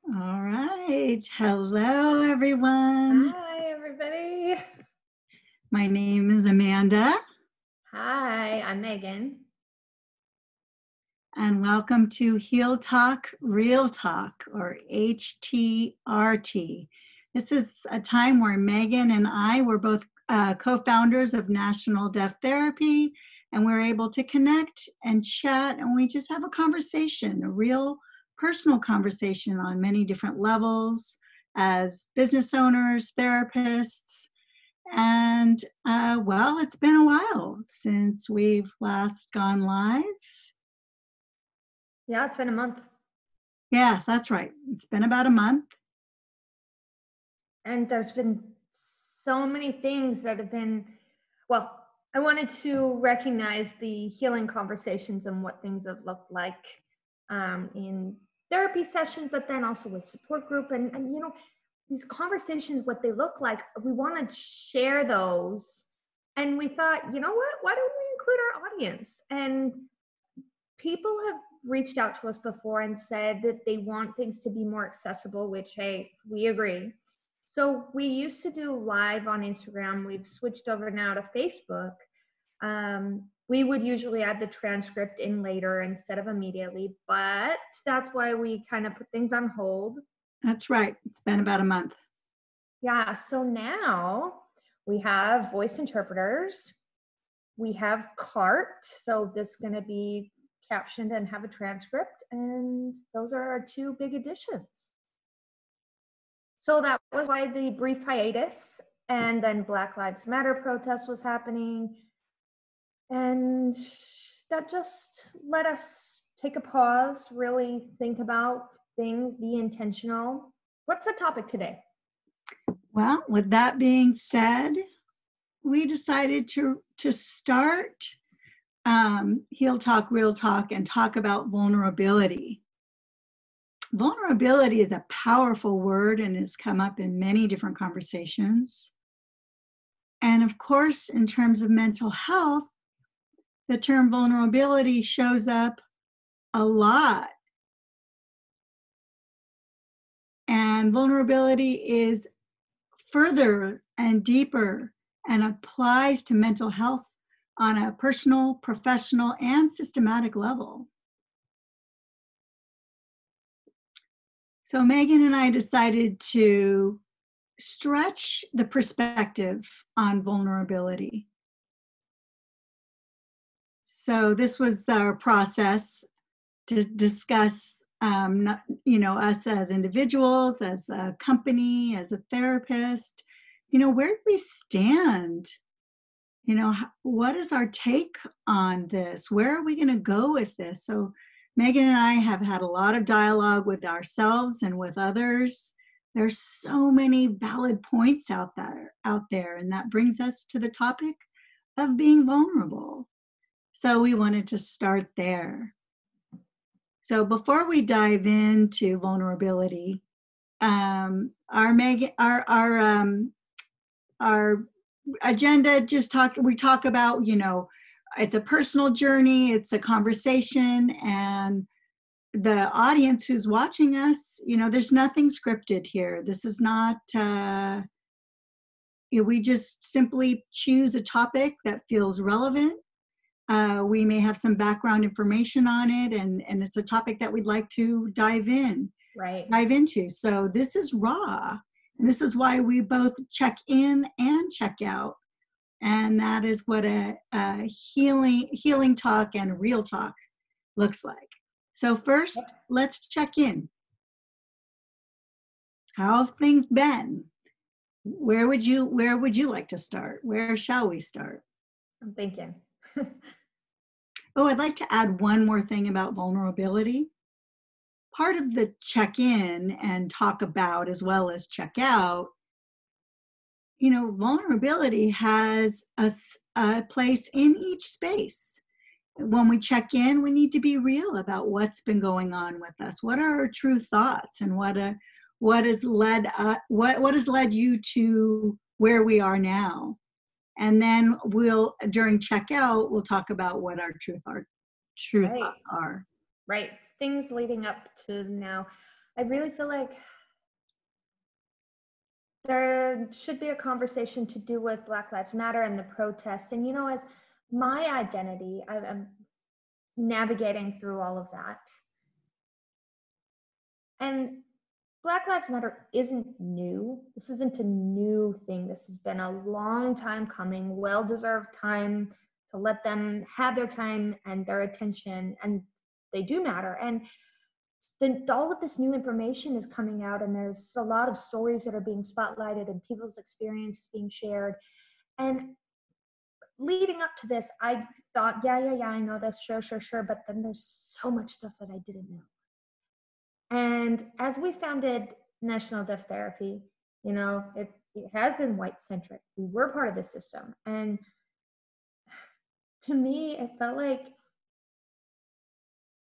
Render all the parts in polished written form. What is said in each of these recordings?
All right. Hello, everyone. Hi, everybody. My name is Amanda, Hi, I'm Megan. and welcome to Heal Talk, Real Talk, or HTRT. This is a time where Megan and I were both co-founders of National Deaf Therapy, and we're able to connect and chat, and we just have a conversation, a real personal conversation on many different levels as business owners, therapists. And well, it's been a while since we've last gone live. Yeah, it's been a month. Yes, that's right. It's been about a month. And there's been so many things that have been, well, I wanted to recognize the healing conversations and what things have looked like in therapy sessions, but then also with support group. And you know, these conversations, what they look like, we want to share those. And we thought, you know what, why don't we include our audience? And people have reached out to us before and said that they want things to be more accessible, which, hey, we agree. So we used to do live on Instagram. We've switched over now to Facebook. We would usually add the transcript in later instead of immediately, but that's why we kind of put things on hold. That's right. It's been about a month. Yeah, so now we have voice interpreters. We have CART, so this is going to be captioned and have a transcript, and those are our two big additions. So that was why the brief hiatus, and then Black Lives Matter protest was happening, and that just let us take a pause, really think about things, be intentional. What's the topic today? Well, with that being said, we decided to start Heal Talk, Real Talk, and talk about vulnerability. Vulnerability is a powerful word and has come up in many different conversations. And of course, in terms of mental health, the term vulnerability shows up a lot. And vulnerability is further and deeper and applies to mental health on a personal, professional, and systematic level. So Megan and I decided to stretch the perspective on vulnerability. So this was our process to discuss, us as individuals, as a company, as a therapist. Where do we stand? What is our take on this? Where are we going to go with this? So Megan and I have had a lot of dialogue with ourselves and with others. There's so many valid points out there, and that brings us to the topic of being vulnerable. So we wanted to start there. So before we dive into vulnerability, our agenda we talk about, it's a personal journey, it's a conversation, and the audience who's watching us, there's nothing scripted here. This is not, we just simply choose a topic that feels relevant. We may have some background information on it, and it's a topic that we'd like to dive into. So this is raw. And this is why we both check in and check out. And that is what a healing talk and real talk looks like. So first, let's check in. How have things been? Where would you like to start? Where shall we start? I'm thinking. Oh, I'd like to add one more thing about vulnerability. Part of the check in and talk about as well as check out vulnerability has a place in each space. When we check in, we need to be real about what's been going on with us. What are our true thoughts, and what has led you to where we are now? And then during checkout, we'll talk about what our true thoughts are. Right. Things leading up to now. I really feel like there should be a conversation to do with Black Lives Matter and the protests. And, as my identity, I'm navigating through all of that. And Black Lives Matter isn't new. This isn't a new thing. This has been a long time coming, well-deserved time to let them have their time and their attention, and they do matter. And all of this new information is coming out, and there's a lot of stories that are being spotlighted and people's experiences being shared. And leading up to this, I thought, yeah, I know this, sure. But then there's so much stuff that I didn't know. And as we founded National Deaf Therapy, it has been white-centric. We were part of the system. And to me, it felt like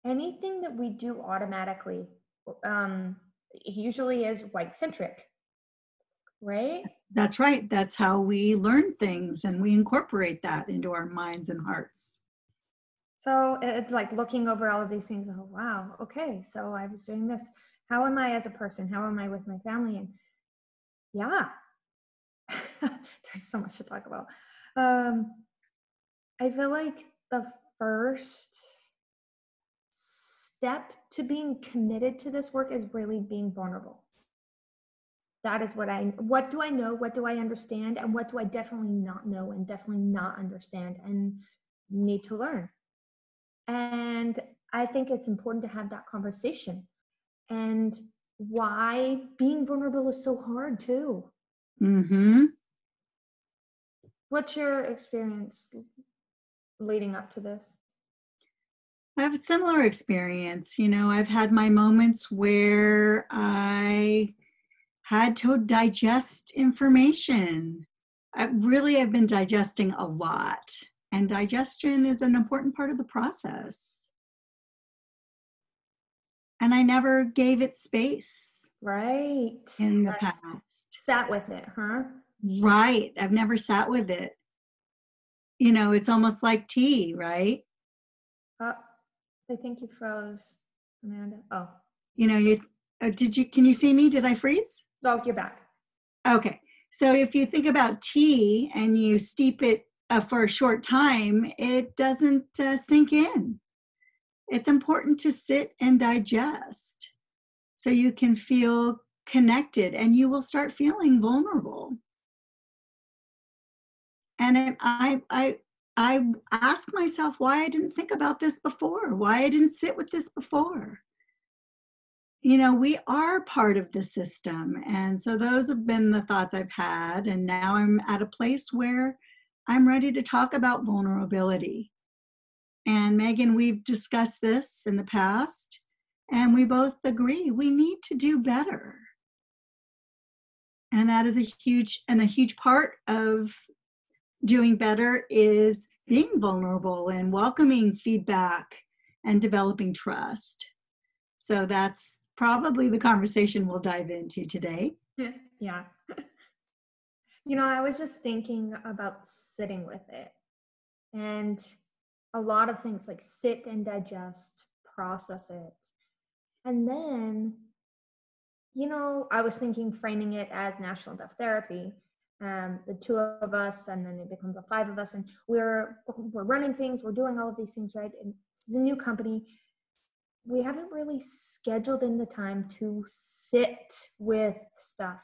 anything that we do automatically usually is white-centric, right? That's right. That's how we learn things, and we incorporate that into our minds and hearts. So it's like looking over all of these things. Oh, wow. Okay. So I was doing this. How am I as a person? How am I with my family? And yeah, there's so much to talk about. I feel like the first step to being committed to this work is really being vulnerable. That is what do I know? What do I understand? And what do I definitely not know and definitely not understand and need to learn? And I think it's important to have that conversation, and why being vulnerable is so hard too. Mm-hmm. What's your experience leading up to this? I have a similar experience. I've had my moments where I had to digest information. I've been digesting a lot. And digestion is an important part of the process. And I never gave it space. Right. In the past. Sat with it, huh? Right. I've never sat with it. It's almost like tea, right? I think you froze, Amanda. Oh. Can you see me? Did I freeze? Oh, you're back. Okay. So if you think about tea and you steep it for a short time, it doesn't sink in. It's important to sit and digest so you can feel connected, and you will start feeling vulnerable. And I ask myself why I didn't think about this before, why I didn't sit with this before. We are part of the system. And so those have been the thoughts I've had. And now I'm at a place where I'm ready to talk about vulnerability. And Megan, we've discussed this in the past, and we both agree we need to do better. And that is a huge part of doing better is being vulnerable and welcoming feedback and developing trust. So that's probably the conversation we'll dive into today. Yeah. I was just thinking about sitting with it, and a lot of things like sit and digest, process it. And then, I was thinking framing it as National Deaf Therapy, the two of us, and then it becomes the five of us, and we're running things, we're doing all of these things, right? And this is a new company. We haven't really scheduled in the time to sit with stuff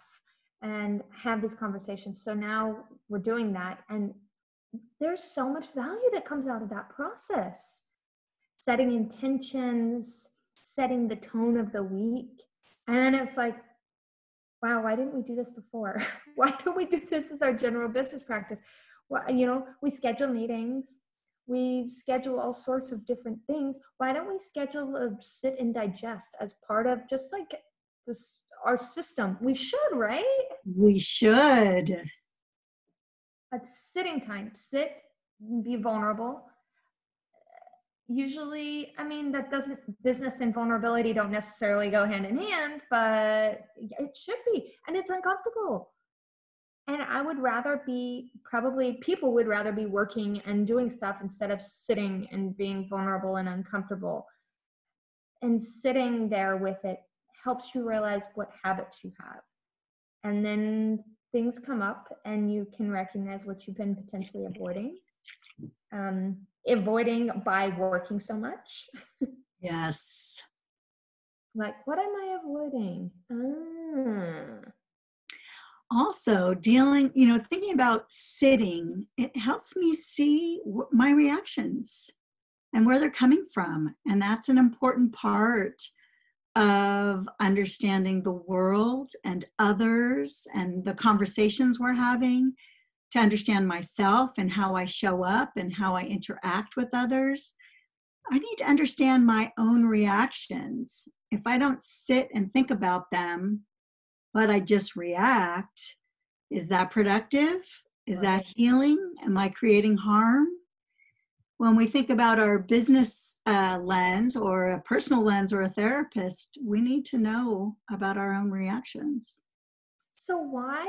and have these conversations. So now we're doing that, and there's so much value that comes out of that process. Setting intentions, setting the tone of the week. And then it's like, wow, why didn't we do this before? Why don't we do this as our general business practice? Well, we schedule meetings. We schedule all sorts of different things. Why don't we schedule a sit and digest as part of just like this, our system? We should, right? We should. a sitting time, sit, be vulnerable. Usually, I mean, that doesn't, business and vulnerability don't necessarily go hand in hand, but it should be, and it's uncomfortable. And I would rather be, probably people would rather be working and doing stuff instead of sitting and being vulnerable and uncomfortable. And sitting there with it helps you realize what habits you have. And then things come up and you can recognize what you've been potentially avoiding. Avoiding by working so much. Yes. Like, what am I avoiding? Also, dealing, thinking about sitting, it helps me see my reactions and where they're coming from. And that's an important part of understanding the world and others and the conversations we're having, to understand myself and how I show up and how I interact with others. I need to understand my own reactions. If I don't sit and think about them, but I just react, is that productive? Is that healing? Am I creating harm? When we think about our business lens or a personal lens or a therapist, we need to know about our own reactions. So why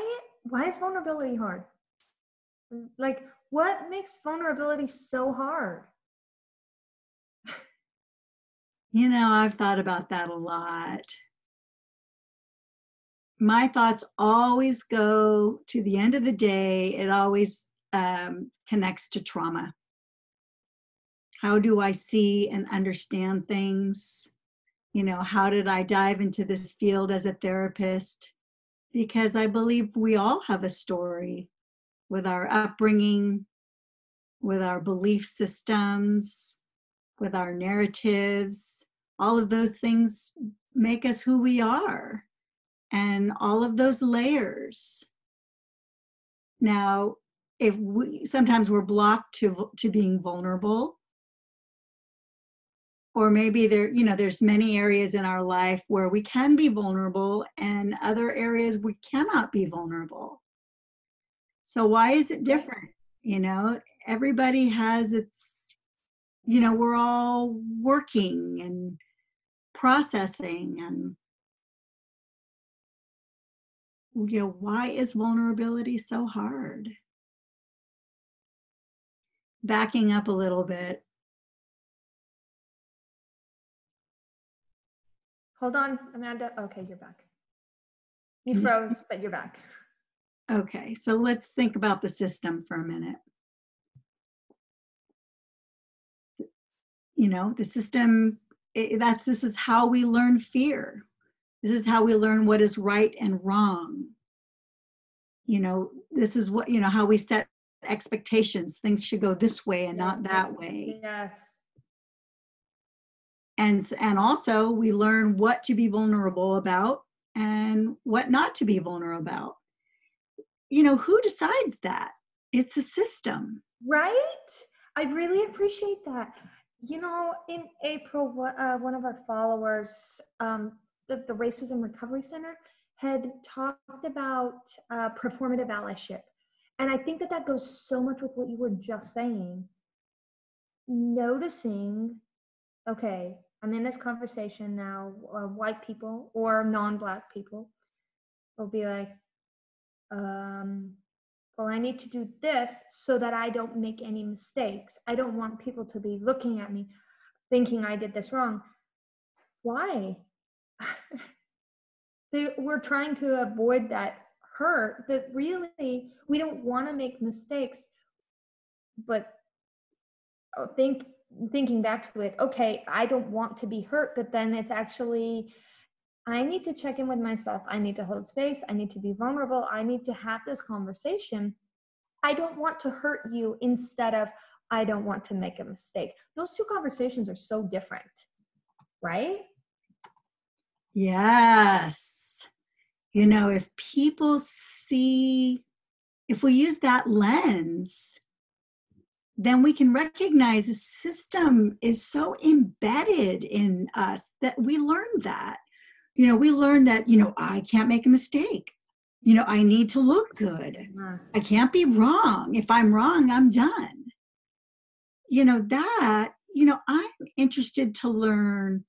is vulnerability hard? Like, what makes vulnerability so hard? I've thought about that a lot. My thoughts always go to the end of the day. It always connects to trauma. How do I see and understand things? How did I dive into this field as a therapist? Because I believe we all have a story with our upbringing, with our belief systems, with our narratives. All of those things make us who we are, and all of those layers. Now, if sometimes we're blocked to being vulnerable, or maybe there's many areas in our life where we can be vulnerable and other areas we cannot be vulnerable. So why is it different? Everybody has its, we're all working and processing, and why is vulnerability so hard? Backing up a little bit. Hold on, Amanda. Okay, you're back. You froze, but you're back. Okay, so let's think about the system for a minute. The system, this is how we learn fear. This is how we learn what is right and wrong. This is what, how we set expectations. Things should go this way and not that way. Yes. And also we learn what to be vulnerable about and what not to be vulnerable about. Who decides that? It's the system. Right? I really appreciate that. In April, one of our followers, the Racism Recovery Center, had talked about performative allyship. And I think that goes so much with what you were just saying. Noticing, okay, I'm in this conversation now, white people or non-Black people will be like, well, I need to do this so that I don't make any mistakes. I don't want people to be looking at me thinking I did this wrong. Why? We're trying to avoid that hurt, but really we don't want to make mistakes. But thinking back to it, okay, I don't want to be hurt, but then it's actually, I need to check in with myself. I need to hold space. I need to be vulnerable. I need to have this conversation. I don't want to hurt you instead of I don't want to make a mistake. Those two conversations are so different, right? Yes. If people see, if we use that lens, then we can recognize the system is so embedded in us that we learn that. We learn that, I can't make a mistake. I need to look good. Uh, I can't be wrong. If I'm wrong, I'm done. I'm interested to learn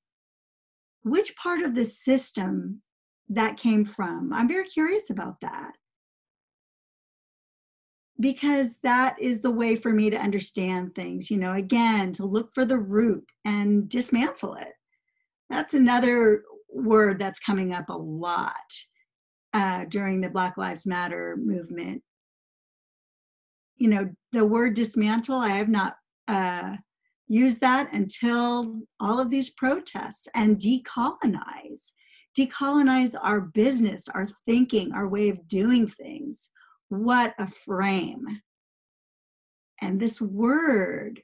which part of the system that came from. I'm very curious about that because that is the way for me to understand things, again, to look for the root and dismantle it. That's another word that's coming up a lot during the Black Lives Matter movement. The word dismantle, I have not used that until all of these protests. And decolonize our business, our thinking, our way of doing things. What a frame. And this word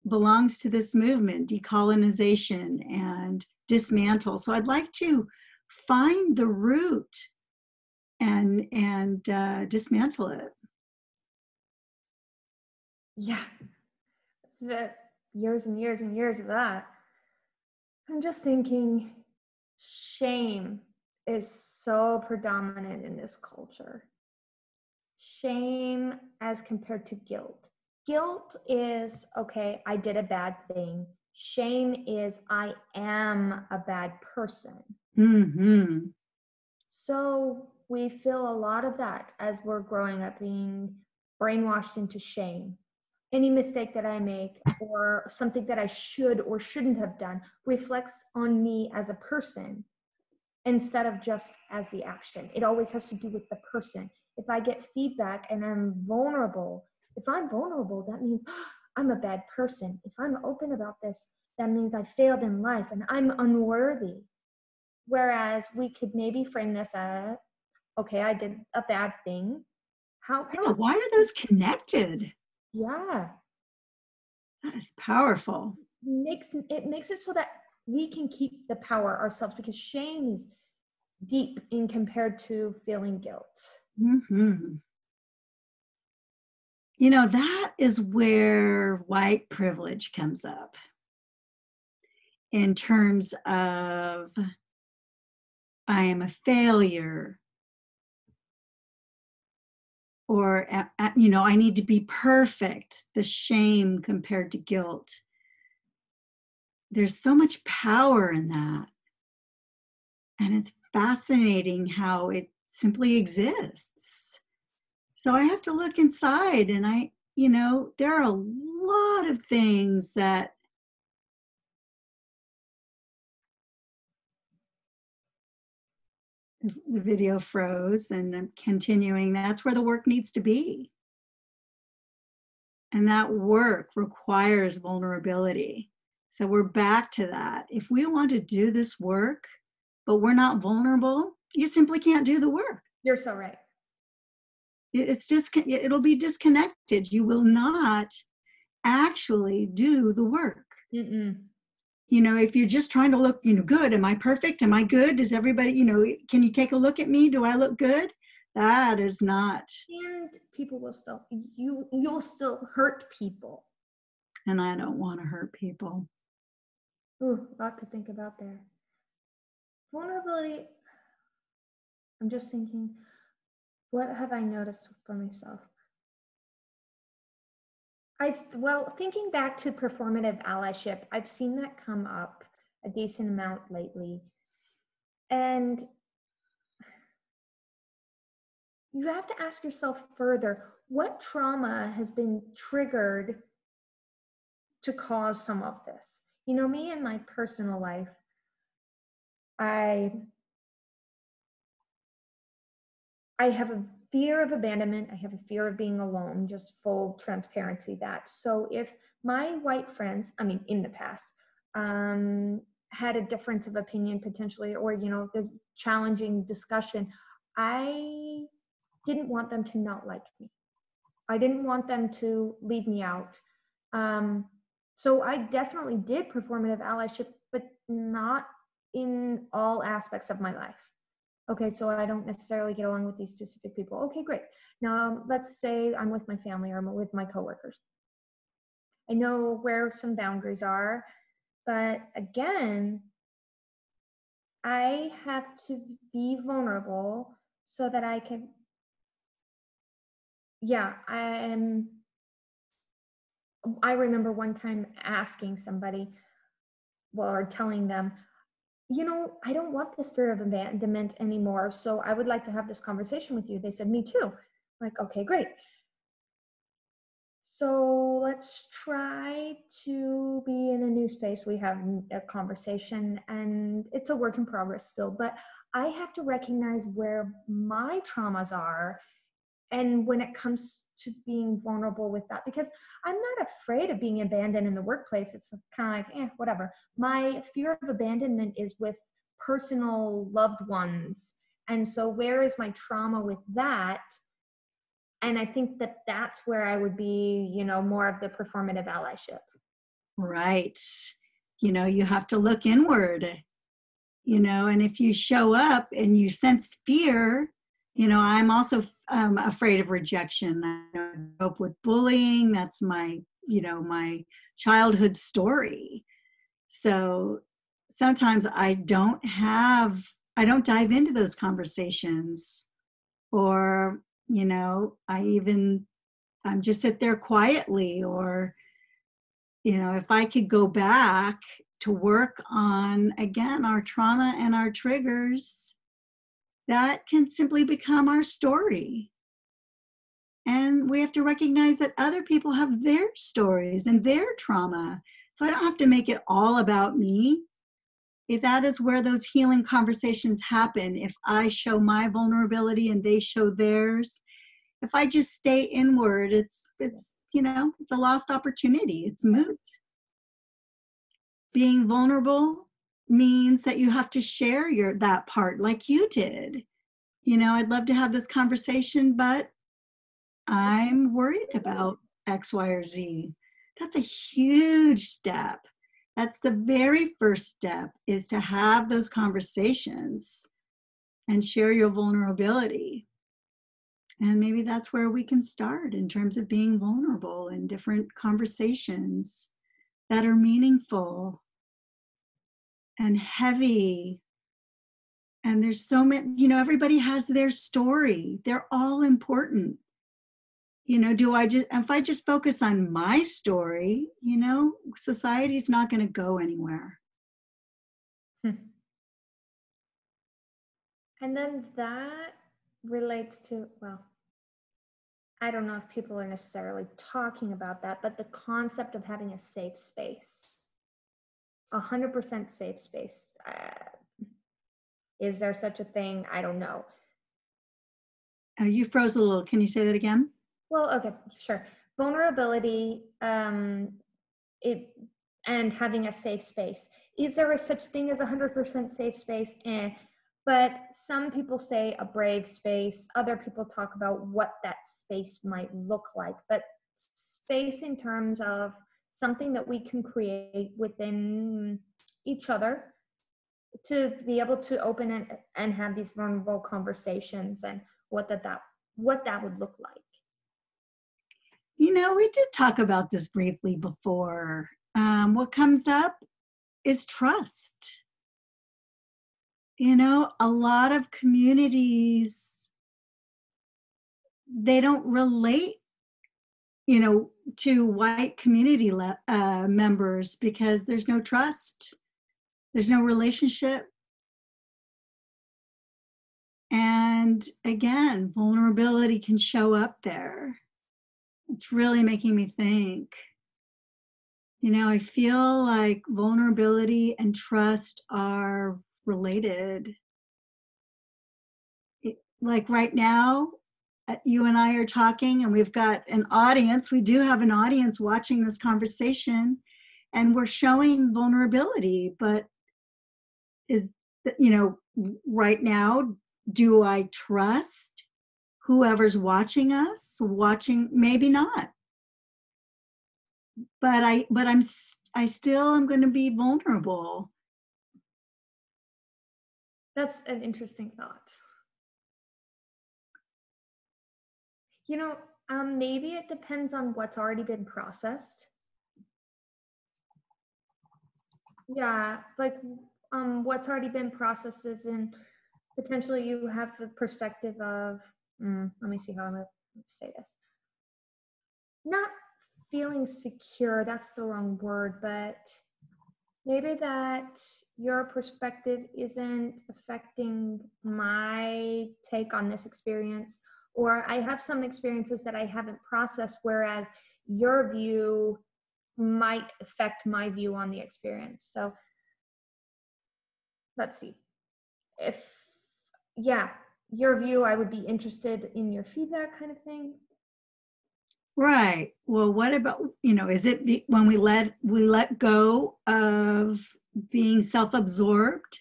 belongs to this movement, decolonization and dismantle. So I'd like to find the root and dismantle it. yeah, the years and years and years of that. I'm just thinking shame is so predominant in this culture. Shame as compared to guilt. Guilt is, okay, I did a bad thing. Shame is, I am a bad person. Mm-hmm. So we feel a lot of that as we're growing up, being brainwashed into shame. Any mistake that I make or something that I should or shouldn't have done reflects on me as a person instead of just as the action. It always has to do with the person. If I get feedback and I'm vulnerable, that means I'm a bad person. If I'm open about this, that means I failed in life and I'm unworthy. Whereas we could maybe frame this as, okay, I did a bad thing. Yeah, why are those connected? Yeah. That is powerful. It makes it so that we can keep the power ourselves, because shame is deep in compared to feeling guilt. Mm-hmm. That is where white privilege comes up in terms of I am a failure, or I need to be perfect. The shame compared to guilt. There's so much power in that. And it's fascinating how it simply exists. So I have to look inside, and there are a lot of things that the video froze, and I'm continuing. That's where the work needs to be. And that work requires vulnerability. So we're back to that. If we want to do this work, but we're not vulnerable, you simply can't do the work. You're so right. It'll be disconnected. You will not actually do the work. Mm-mm. If you're just trying to look, good, am I perfect? Am I good? Does everybody, can you take a look at me? Do I look good? That is not. And people will still, you'll still hurt people. And I don't want to hurt people. Ooh, a lot to think about there. Vulnerability, I'm just thinking, what have I noticed for myself? Thinking back to performative allyship, I've seen that come up a decent amount lately. And you have to ask yourself further, what trauma has been triggered to cause some of this? Me in my personal life, I have a fear of abandonment. I have a fear of being alone, just full transparency that. So if my white friends, in the past, had a difference of opinion potentially, or, the challenging discussion, I didn't want them to not like me. I didn't want them to leave me out. So I definitely did performative allyship, but not in all aspects of my life. Okay, so I don't necessarily get along with these specific people. Okay, great. Now, let's say I'm with my family or I'm with my coworkers. I know where some boundaries are, but again, I have to be vulnerable so that I can, yeah, I remember one time asking somebody, well, or telling them, I don't want this fear of abandonment anymore. So I would like to have this conversation with you. They said, me too. I'm like, okay, great. So let's try to be in a new space. We have a conversation, and it's a work in progress still, but I have to recognize where my traumas are. And when it comes to being vulnerable with that, because I'm not afraid of being abandoned in the workplace. It's kind of like, whatever. My fear of abandonment is with personal loved ones. And so where is my trauma with that? And I think that that's where I would be, more of the performative allyship. Right. You have to look inward, and if you show up and you sense fear, I'm also afraid of rejection. I grew up with bullying. That's my childhood story. So sometimes I don't dive into those conversations, or, I'm just sit there quietly, or, if I could go back to work on, again, our trauma and our triggers, that can simply become our story. And we have to recognize that other people have their stories and their trauma. So I don't have to make it all about me. That is where those healing conversations happen. If I show my vulnerability and they show theirs, if I just stay inward, it's a lost opportunity. It's moot. Being vulnerable means that you have to share that part like you did. I'd love to have this conversation, but I'm worried about X, Y, or Z. That's a huge step. That's the very first step, is to have those conversations and share your vulnerability. And maybe that's where we can start in terms of being vulnerable in different conversations that are meaningful and heavy. And there's so many, everybody has their story. They're all important. If I just focus on my story, society's not going to go anywhere. And then that relates to, well, I don't know if people are necessarily talking about that, but the concept of having a safe space, 100% safe space. Is there such a thing? I don't know. You froze a little. Can you say that again? Well, okay, sure. Vulnerability, and having a safe space. Is there a such thing as 100% safe space? But some people say a brave space. Other people talk about what that space might look like. But space in terms of something that we can create within each other to be able to open and have these vulnerable conversations, and what that would look like. We did talk about this briefly before. What comes up is trust. A lot of communities, they don't relate, to white community members because there's no trust. There's no relationship. And again, vulnerability can show up there. It's really making me think. I feel like vulnerability and trust are related. Like right now, you and I are talking, and we've got an audience. We do have an audience watching this conversation, and we're showing vulnerability. But right now, do I trust whoever's watching us? Maybe not. But I still am going to be vulnerable. That's an interesting thought. Maybe it depends on what's already been processed. Yeah, like what's already been processed is in potentially you have the perspective of, let me see how I'm going to say this. Not feeling secure, that's the wrong word, but maybe that your perspective isn't affecting my take on this experience, or I have some experiences that I haven't processed, whereas your view might affect my view on the experience. So let's see. If, yeah, your view, I would be interested in your feedback kind of thing. Right. Well, what about, is it when we let go of being self-absorbed?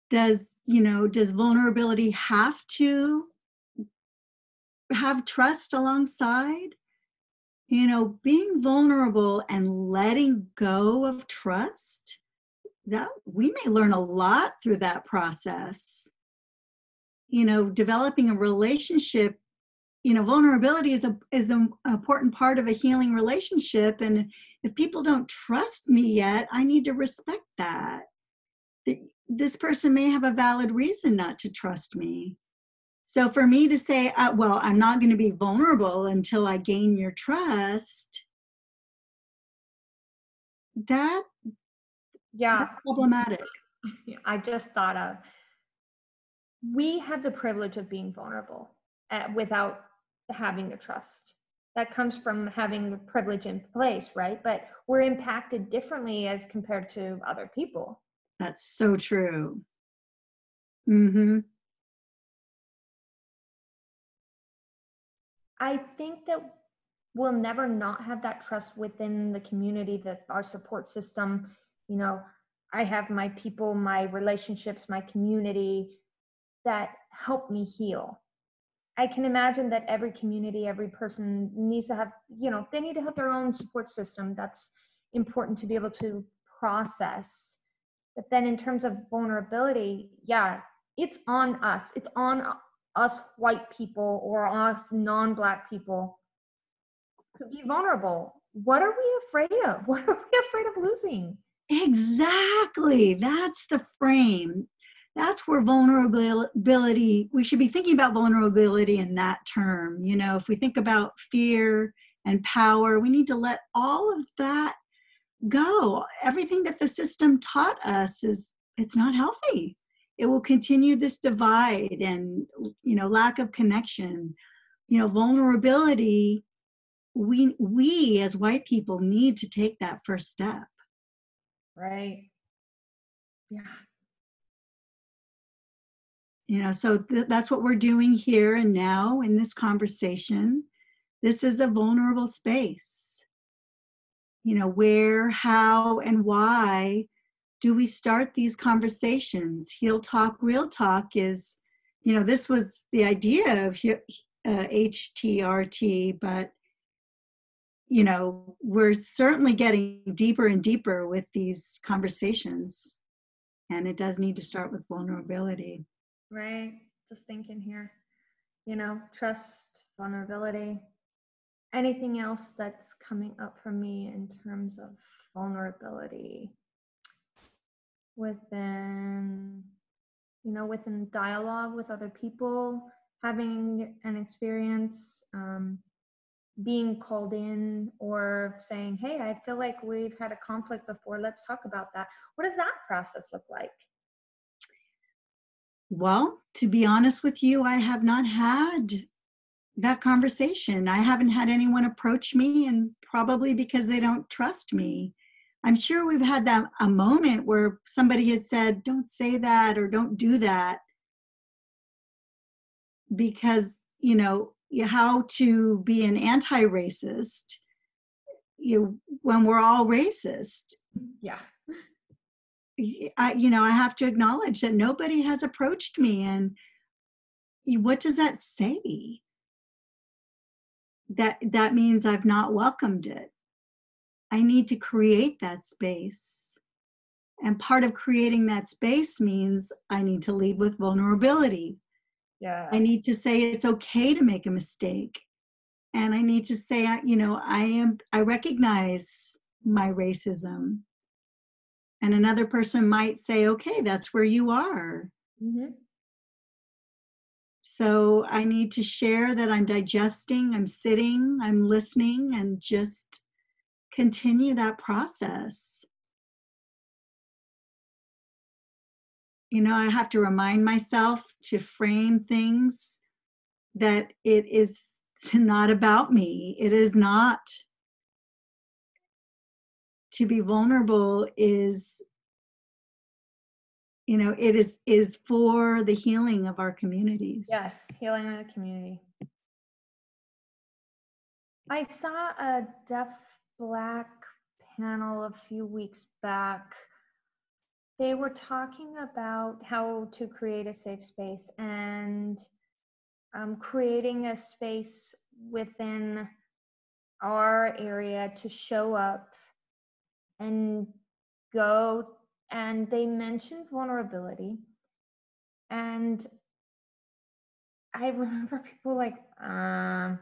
Does vulnerability have to have trust alongside? Being vulnerable and letting go of trust, that we may learn a lot through that process. Developing a relationship, vulnerability is an important part of a healing relationship. And if people don't trust me yet, I need to respect that. This person may have a valid reason not to trust me. So for me to say, well, I'm not going to be vulnerable until I gain your trust, that's problematic. I just thought of, we have the privilege of being vulnerable without having the trust. That comes from having the privilege in place, right? But we're impacted differently as compared to other people. That's so true. Mm-hmm. I think that we'll never not have that trust within the community, that our support system, I have my people, my relationships, my community that help me heal. I can imagine that every community, every person needs to have, they need to have their own support system. That's important to be able to process. But then in terms of vulnerability, yeah, it's on us. It's on us white people or us non-Black people to be vulnerable. What are we afraid of? What are we afraid of losing? Exactly. That's the frame. That's where vulnerability, we should be thinking about vulnerability in that term. If we think about fear and power, we need to let all of that go. Everything that the system taught us it's not healthy. It will continue this divide and, lack of connection. Vulnerability, we as white people need to take that first step. Right. Yeah. So that's what we're doing here and now in this conversation. This is a vulnerable space. Where, how, and why do we start these conversations? Heal Talk, Real Talk is, this was the idea of HTRT, but, we're certainly getting deeper and deeper with these conversations. And it does need to start with vulnerability. Right. Just thinking here, trust, vulnerability. Anything else that's coming up for me in terms of vulnerability within dialogue with other people, having an experience, being called in or saying, hey, I feel like we've had a conflict before. Let's talk about that. What does that process look like? Well, to be honest with you, I have not had that conversation. I haven't had anyone approach me, and probably because they don't trust me. I'm sure we've had a moment where somebody has said, don't say that or don't do that, because, how to be an anti-racist, when we're all racist. Yeah. I have to acknowledge that nobody has approached me. And what does that say? That means I've not welcomed it. I need to create that space. And part of creating that space means I need to lead with vulnerability. Yeah. I need to say it's okay to make a mistake. And I need to say, I recognize my racism. And another person might say, okay, that's where you are. Mhm. So I need to share that I'm digesting, I'm sitting, I'm listening, and just continue that process. You know, I have to remind myself to frame things that it is not about me. It is not. To be vulnerable is, you know, it is for the healing of our communities. Yes, healing in the community. I saw a deaf black panel a few weeks back. They were talking about how to create a safe space and creating a space within our area to show up and go. And they mentioned vulnerability. And I remember people like, I'm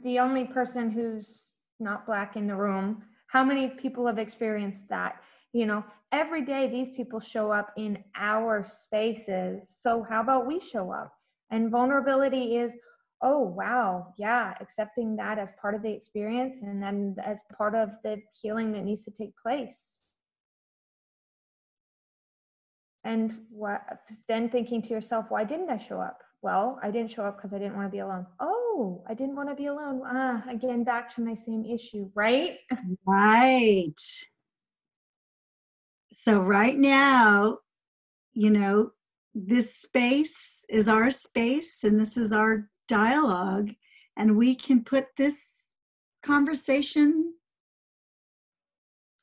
the only person who's not black in the room. How many people have experienced that? You know, every day these people show up in our spaces. So how about we show up? And vulnerability is, oh, wow, yeah, accepting that as part of the experience and then as part of the healing that needs to take place. And then thinking to yourself, why didn't I show up? Well, I didn't show up because I didn't want to be alone. Oh, I didn't want to be alone. Again, back to my same issue, right? Right. So right now, you know, this space is our space and this is our dialogue, and we can put this conversation.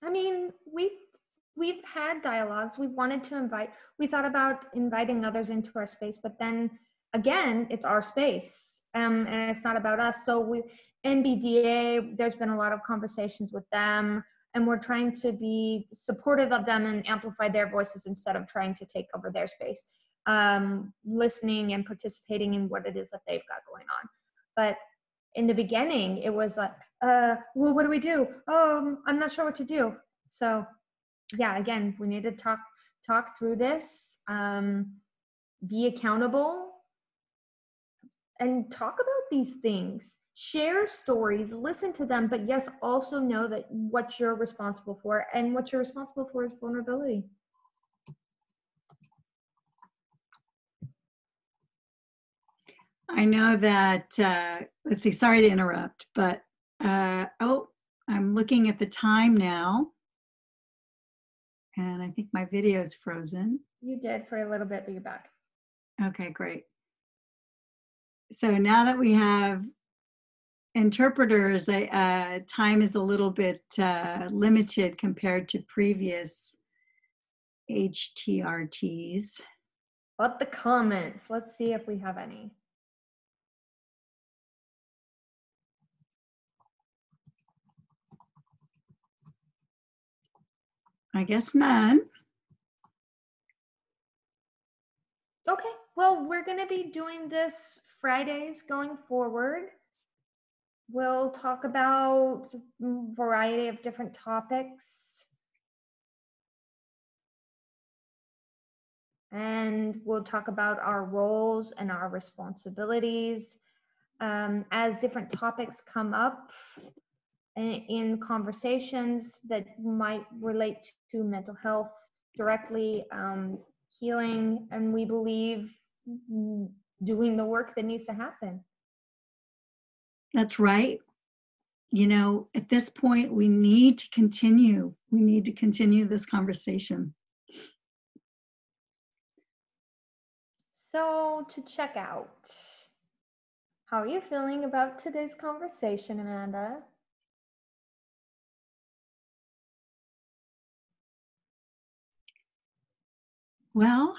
I mean, we've had dialogues. We've wanted to invite. We thought about inviting others into our space, but then again, it's our space, and it's not about us. So we NBDA. There's been a lot of conversations with them, and we're trying to be supportive of them and amplify their voices instead of trying to take over their space. Listening and participating in what it is that they've got going on, but in the beginning, it was like, well, what do we do? Oh, I'm not sure what to do. So yeah, again, we need to talk through this, be accountable and talk about these things, share stories, listen to them, but yes, also know that what you're responsible for, and what you're responsible for is vulnerability. I know that, let's see, sorry to interrupt, but, oh, I'm looking at the time now. And I think my video is frozen. You did for a little bit, but you're back. Okay, great. So now that we have interpreters, time is a little bit limited compared to previous HTRTs. But the comments, let's see if we have any. I guess none. Okay, well, we're going to be doing this Fridays going forward. We'll talk about a variety of different topics. And we'll talk about our roles and our responsibilities. As different topics come up in conversations that might relate to mental health directly, healing, and we believe doing the work that needs to happen. That's right. You know, at this point, we need to continue. We need to continue this conversation. So to check out, how are you feeling about today's conversation, Amanda? Well,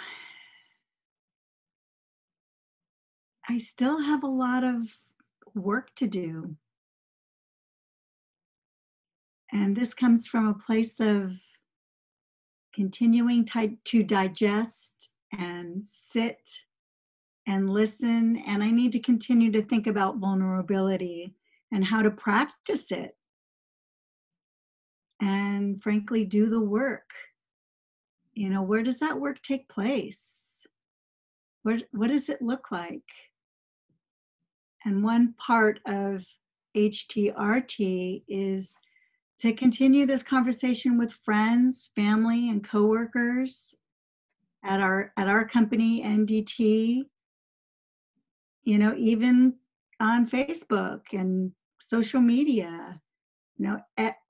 I still have a lot of work to do. And this comes from a place of continuing to digest and sit and listen. And I need to continue to think about vulnerability and how to practice it. And frankly, do the work. Where does that work take place? What does it look like? And one part of HTRT is to continue this conversation with friends, family, and coworkers at our company, NDT, even on Facebook and social media,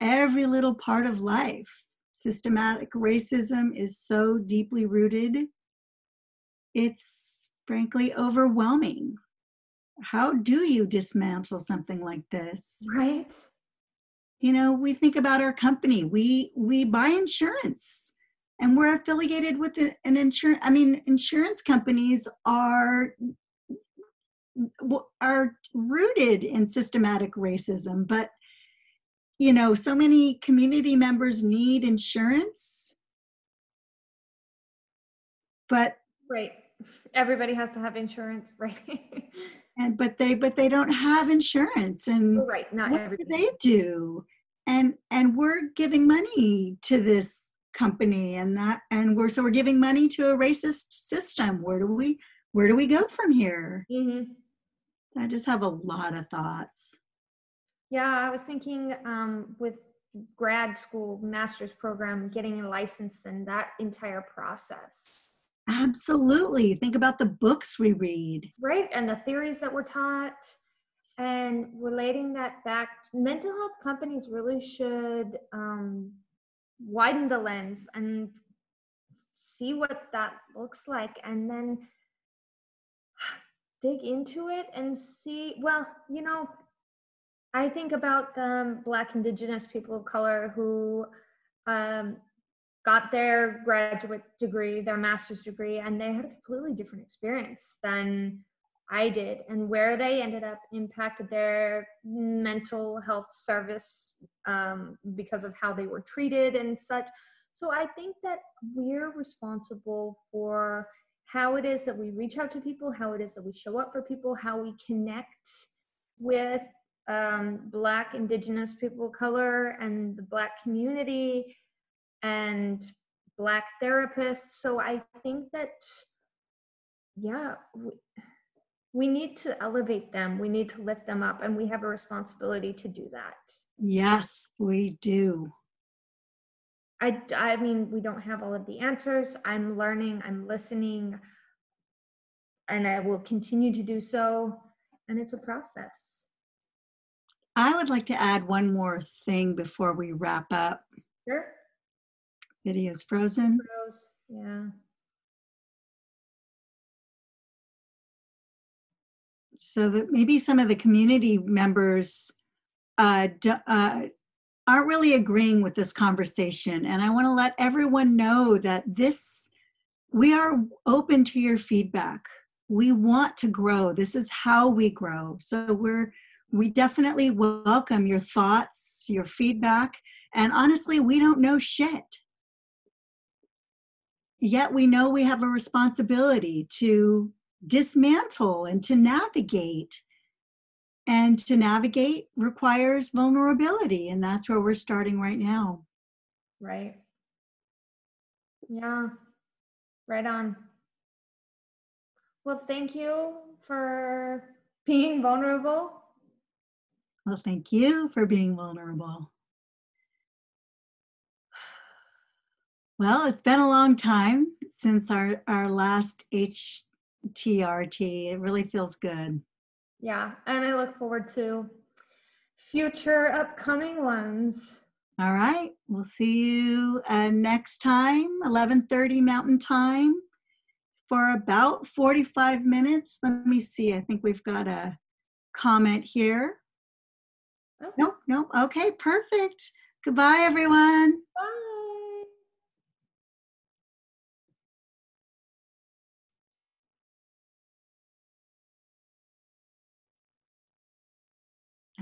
every little part of life. Systematic racism is so deeply rooted, it's frankly overwhelming. How do you dismantle something like this? Right. We think about our company. We buy insurance, and we're affiliated with an insurance. I mean, insurance companies are rooted in systematic racism, but so many community members need insurance, but Right. Everybody has to have insurance, right? but they don't have insurance, and Right. Not what do everybody. they do? And we're giving money to this company, and we're giving money to a racist system. Where do we go from here? Mm-hmm. I just have a lot of thoughts. Yeah, I was thinking with grad school, master's program, getting a license and that entire process. Absolutely. Think about the books we read. Right. And the theories that were taught and relating that back. Mental health companies really should widen the lens and see what that looks like, and then dig into it and see. Well, I think about Black, Indigenous people of color who um, got their graduate degree, their master's degree, and they had a completely different experience than I did, and where they ended up impacted their mental health service because of how they were treated and such. So I think that we're responsible for how it is that we reach out to people, how it is that we show up for people, how we connect with Black, Indigenous people of color and the Black community and Black therapists. So I think that, yeah, we need to elevate them. We need to lift them up, and we have a responsibility to do that. Yes, we do. I mean, we don't have all of the answers. I'm learning, I'm listening, and I will continue to do so. And it's a process. I would like to add one more thing before we wrap up. Sure. Video's frozen. Gross. Yeah. So that maybe some of the community members aren't really agreeing with this conversation. And I want to let everyone know that we are open to your feedback. We want to grow. This is how we grow. So we definitely welcome your thoughts, your feedback. And honestly, we don't know shit. Yet we know we have a responsibility to dismantle and to navigate. And to navigate requires vulnerability. And that's where we're starting right now. Right. Yeah. Right on. Well, thank you for being vulnerable. Well, thank you for being vulnerable. Well, it's been a long time since our last HTRT. It really feels good. Yeah, and I look forward to future upcoming ones. All right, we'll see you next time, 11:30 Mountain Time, for about 45 minutes. Let me see. I think we've got a comment here. Oh. Nope. Okay, perfect. Goodbye, everyone. Bye.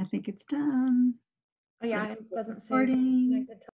I think it's done. Oh yeah, it doesn't say Recording. connected to